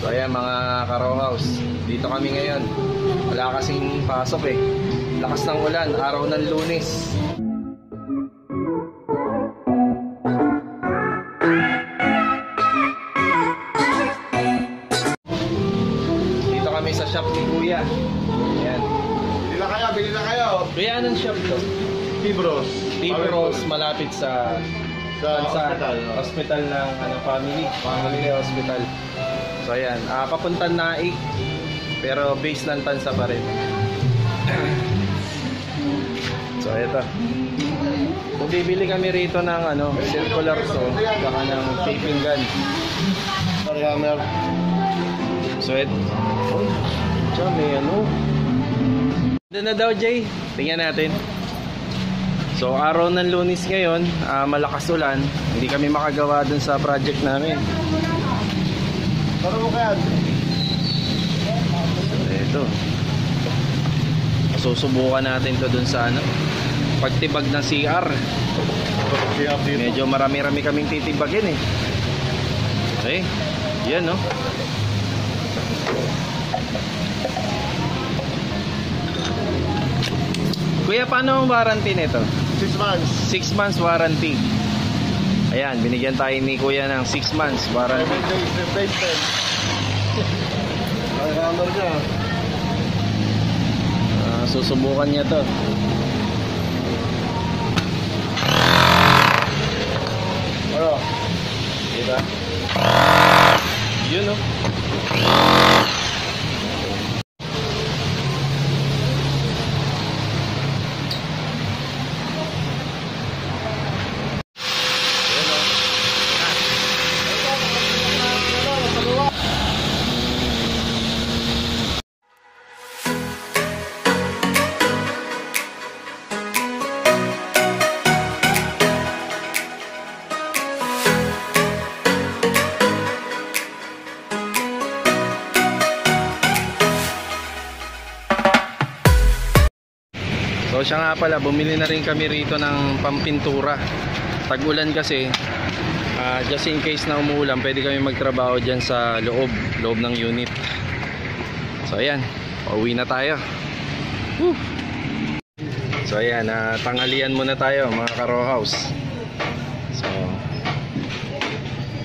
So ayan mga ka-row house, dito kami ngayon. Wala kasing pasok eh. Lakas ng ulan, araw ng Lunes. Dito kami sa shop ni Kuya. Ayan. Bili na kayo. Kuya, anong shop to? Tibros. Tibros, malapit sa hospital ng family hospital. So ayan, papuntang Naik, pero base ng Tansa pa rin. So ito, kung bibili kami rito ng circular saw, saka ng taping gun. So ito, may doon na daw, Jay. Tingnan natin. So araw ng Lunes ngayon, malakas ulan, hindi kami makagawa dun sa project namin. Para mo kaya? Ito. Susubukan natin to dun sa pagtibag ng CR. Medyo marami-rami kaming titibagin eh. Okay. Yan no. Kuya, paano ang warranty nito? 6 months. 6 months warranty. Ayan, binigyan tayo ni Kuya ng 6 months warranty. 7 days, 10. Ay, hammer niya. Susubukan niya to. Ano? Diba? Yun no. So siya nga pala, bumili na rin kami rito ng pampintura. Tag-ulan kasi, just in case na umuulan, pwede kami magtrabaho dyan sa loob ng unit. So ayan, pauwi na tayo. Woo! So ayan, tanghalian muna tayo mga ka-row house. So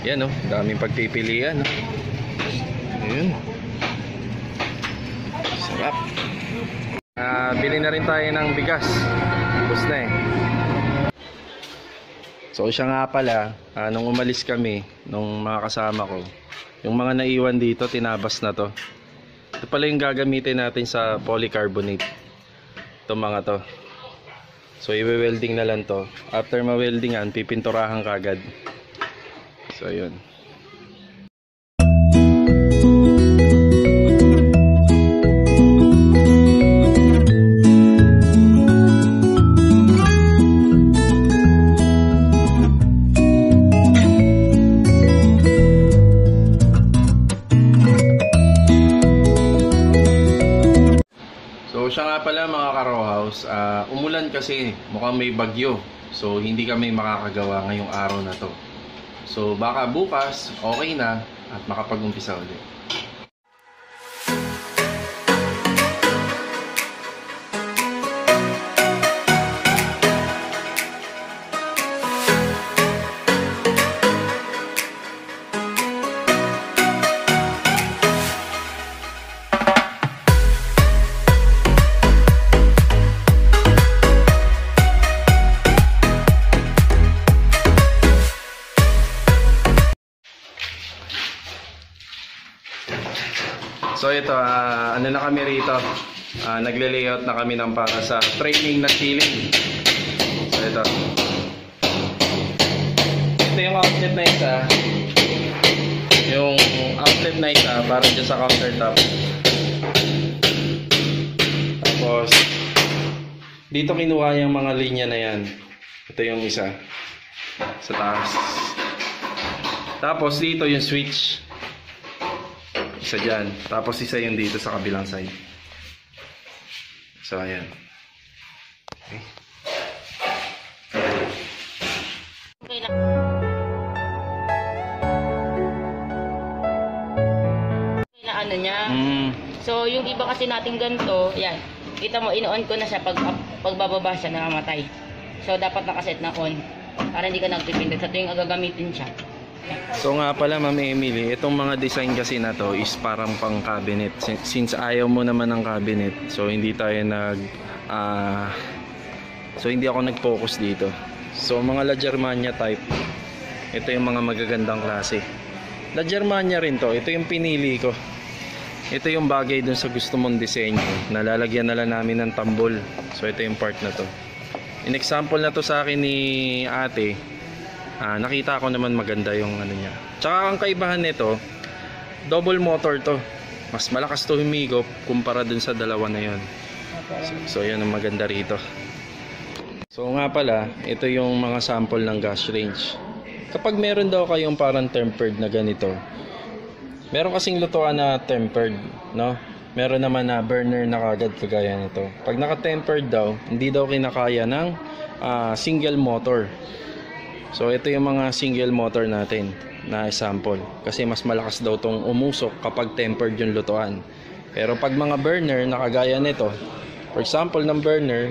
yan daming pagpipilian. Ayun. Sarap. Bili na rin tayo ng bigas. Tapos na eh. So siya nga pala, nung umalis kami, nung mga kasama ko, yung mga naiwan dito, tinabas na to. Ito pala yung gagamitin natin sa polycarbonate. Itong mga to. So i-welding na lang to. After ma-weldingan, pipinturahan kagad. So yun. Siya nga pala mga ka-row house, umulan kasi, mukhang may bagyo. So hindi kami makakagawa ngayong araw na to. So baka bukas okay na at makapag-umpisa ulit. So ito, ano na kami rito, nagle-layout na kami ng para sa training na ceiling. So ito yung outlet na isa, yung outlet na isa para dyan sa countertop. Tapos dito kinuha yung mga linya na yan. Ito yung isa sa taas. Tapos dito yung switch, isa dyan. Tapos isa yung dito sa kabilang side. So ayan. Okay. Okay lang. ano niya. Mm. So, yung iba kasi natin ganito, yan. Kita mo, in-on ko na siya pagbababa siya, namamatay. So, dapat nakaset na on para hindi ka nagpipindot sa tuwing gagamitin siya. So nga pala Ma'am Emily, itong mga design kasi na to is parang pang cabinet. Since ayaw mo naman ng cabinet, so hindi tayo so hindi ako nag-focus dito. So mga La Germania type, ito yung mga magagandang klase. La Germania rin to, ito yung pinili ko. Ito yung bagay dun sa gusto mong disenyo. Nalalagyan na lang namin ng tambol. So ito yung part na to. In example na to sa akin ni ate, nakita ko naman maganda yung ano niya. Tsaka ang kaibahan nito, double motor to. Mas malakas to humigop kumpara dun sa dalawa na yon. So yan ang maganda rito. So nga pala, ito yung mga sample ng gas range. Kapag meron daw kayong parang tempered na ganito, meron kasing lutuan na tempered, no? Meron naman na burner na kagad kagaya nito. Pag naka-tempered daw, hindi daw kinakaya ng single motor. So ito yung mga single motor natin na sample. Kasi mas malakas daw tong umusok kapag tempered yung lutuan. Pero pag mga burner na kagaya nito, for example ng burner,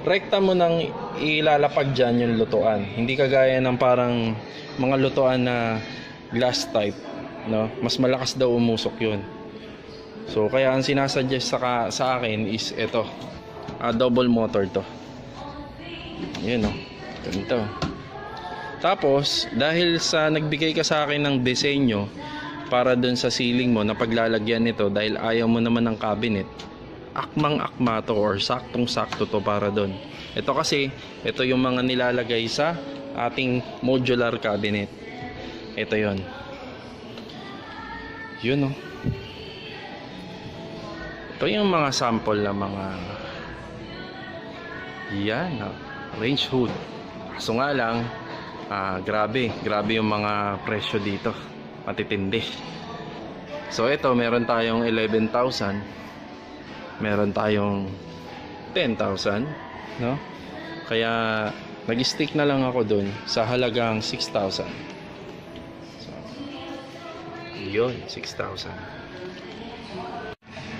rekta mo nang ilalapag dyan yung lutuan. Hindi kagaya ng parang mga lutuan na glass type, no? Mas malakas daw umusok yun. So kaya ang sinasuggest sa akin is ito, double motor to. Yun, no? Ganito. Tapos dahil sa nagbigay ka sa akin ng disenyo para dun sa ceiling mo na paglalagyan nito, dahil ayaw mo naman ng cabinet, akmang-akma to or saktong-sakto to para dun. Ito kasi, ito yung mga nilalagay sa ating modular cabinet. Ito yon. Yun, no? Ito yung mga sample na mga yan, no? Range hood. Kaso nga lang, grabe yung mga presyo dito, matitindi. So ito, meron tayong 11,000, meron tayong 10,000, no? Kaya nag-stick na lang ako dun sa halagang 6,000. So yun, 6,000.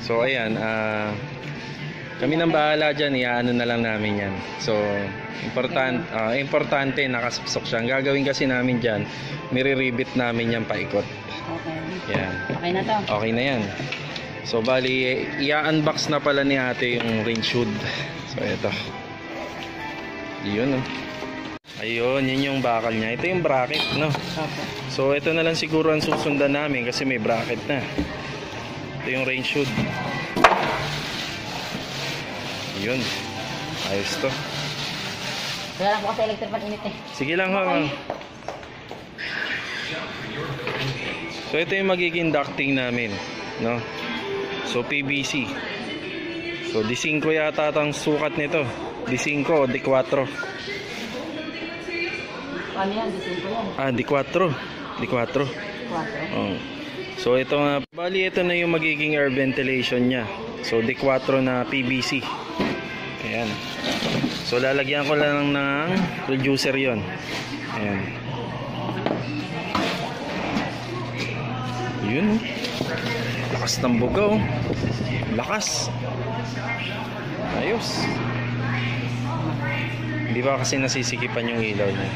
So ayan, kami nang bahala dyan, iaano na lang namin yan. So importante nakasuksok siya. Ang gagawin kasi namin dyan, nire-ribbit namin yan paikot. Okay. Yan. Okay na to. Okay na yan. So bali, i-unbox na pala ni ate yung range hood. So ito. Yun, no? Ayun, yun yung bakal niya. Ito yung bracket, no? Okay. So ito na lang siguro ang susundan namin kasi may bracket na. Ito yung range hood. Yun. Ayos to. Wala lang po kasi electric pan init eh. Sige lang, ha. So ito yung magiging ducting namin, no? So PVC. So D5 yata ang sukat nito. D5 o D4. Ano yan? D5 yan? D4. D4. 4. Oh. So ito nga, bali ito na yung magiging air ventilation niya. So D4 na PVC. Ayan. So lalagyan ko lang ng reducer yon. Ayan. Yun. Lakas ng bugaw. Lakas. Ayos. Hindi ba kasi nasisikipan yung ilaw niya.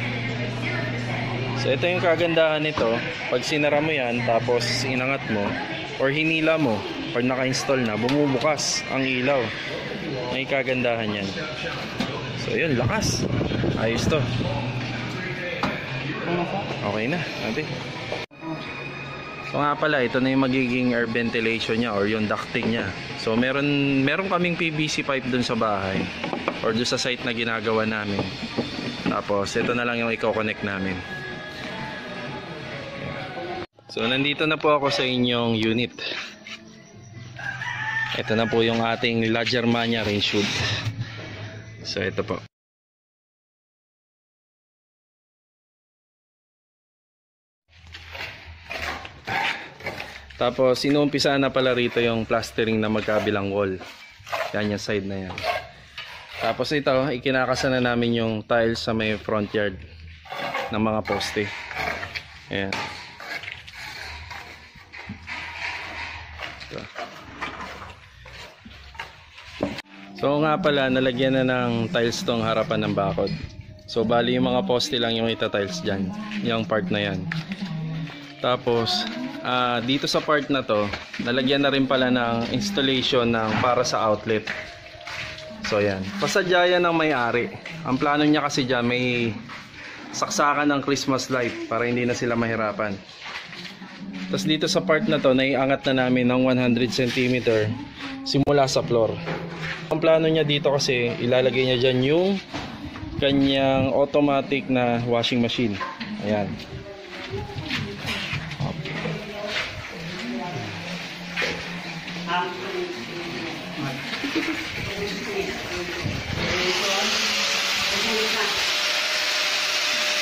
So ito yung kagandahan nito. Pag sinara mo yan, tapos inangat mo or hinila mo, pag naka-install na, bumubukas ang ilaw. May kagandahan yan. So yun, lakas. Ayos to. Okay na, ate. So nga pala, ito na yung magiging air ventilation niya or yung ducting niya. So meron kaming PVC pipe dun sa bahay or dun sa site na ginagawa namin. Tapos ito na lang yung i-connect namin. So nandito na po ako sa inyong unit. Ito na po yung ating La Germania range hood. So ito po. Tapos inuumpisa na pala rito yung plastering na magkabilang wall. Yan yung side na yan. Tapos ito, ikinakasa na namin yung tiles sa may front yard ng mga poste. Ayan. Ito. So nga pala, nalagyan na ng tiles tong harapan ng bakod. So bali yung mga poste lang yung ita-tiles dyan, yung part na yan. Tapos dito sa part na to, nalagyan na rin pala ng installation ng para sa outlet. So yan, pasadya yan ng may-ari. Ang plano niya kasi dyan, may saksakan ng Christmas light para hindi na sila mahirapan. Tapos dito sa part na to, naiangat na namin ng 100 cm simula sa floor. Ang plano niya dito kasi, ilalagay niya dyan yung kanyang automatic na washing machine. Ayan.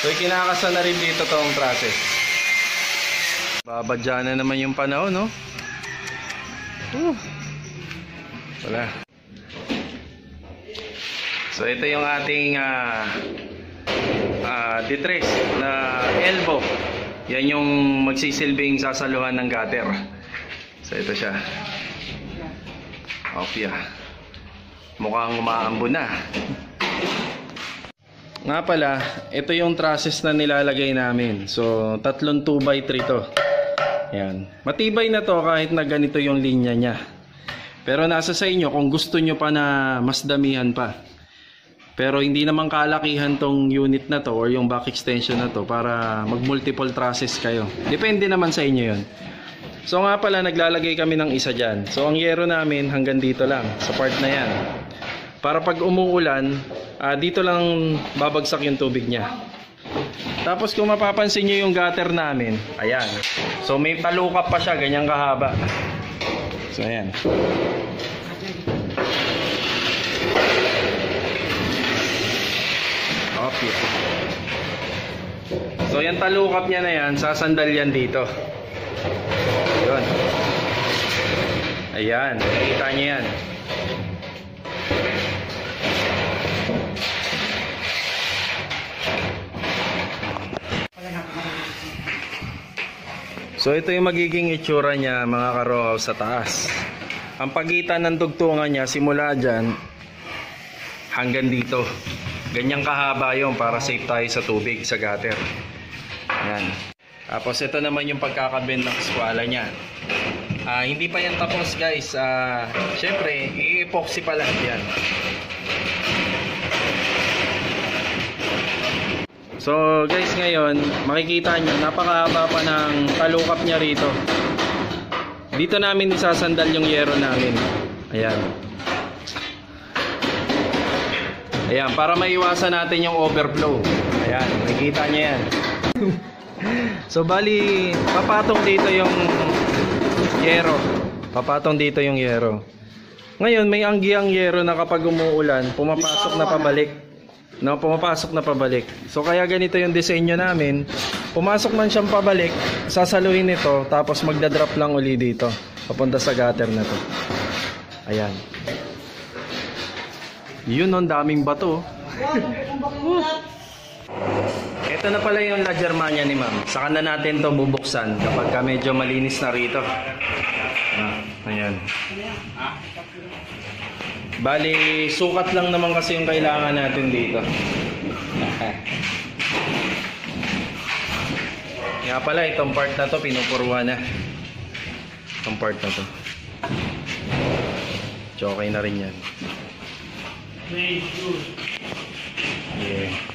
So kinakasan na rin dito tong process. Babadya na naman yung panahon, no? Wala. So ito yung ating detress na elbow. Yan yung magsisilbing sasaluhan ng gutter. So ito siya. Opya. Mukhang umaambo na. Nga pala, ito yung trusses na nilalagay namin. So, tatlong 2x3 to. Yan. Matibay na to kahit na ganito yung linya niya. Pero nasa sa inyo kung gusto nyo pa na mas damihan pa. Pero hindi naman kalakihan tong unit na to or yung back extension na to para mag multiple trusses kayo. Depende naman sa inyo yun. So nga pala, naglalagay kami ng isa dyan. So ang yero namin hanggang dito lang, sa part na yan. Para pag umuulan, dito lang babagsak yung tubig niya. Tapos kung mapapansin nyo yung gutter namin, ayan. So may talukap pa siya, ganyang kahaba. So ayan. Okay. So yung talukap niya na yan, sasandal yan dito. Yun. Ayan, nakikita nyo yan. So ito yung magiging itsura niya mga ka-row house sa taas. Ang pagitan ng dugtungan niya simula dyan hanggang dito. Ganyang kahaba yun para safe tayo sa tubig, sa gutter. Ayan. Tapos ito naman yung pagkakabend ng skwala niya. Hindi pa yan tapos guys. Syempre, i-epoxy pa lang yan. So guys, ngayon makikita nyo napakahaba pa ng talukap niya rito. Dito namin isasandal yung yero namin. Ayan. Ayan, para maiwasan natin yung overflow. Ayan, makikita nyo yan. So bali, papatong dito yung yero. Papatong dito yung yero. Ngayon may anggiang yero na kapag umuulan pumapasok na pabalik. No, pumapasok na pabalik. So kaya ganito yung disenyo namin. Pumasok man siyang pabalik, sasaluhin ito, tapos magdadrop lang uli dito. Papunta sa gutter na to. Ayan. Yun, ang daming bato. Ito na pala yung La Germania ni ma'am. Saka na natin to bubuksan kapag medyo malinis na rito. Ayan. Bali, sukat lang naman kasi yung kailangan natin dito. Nga pala, itong part na to, pinupuruan na. Itong part na to. So, okay na rin yan. Yeah.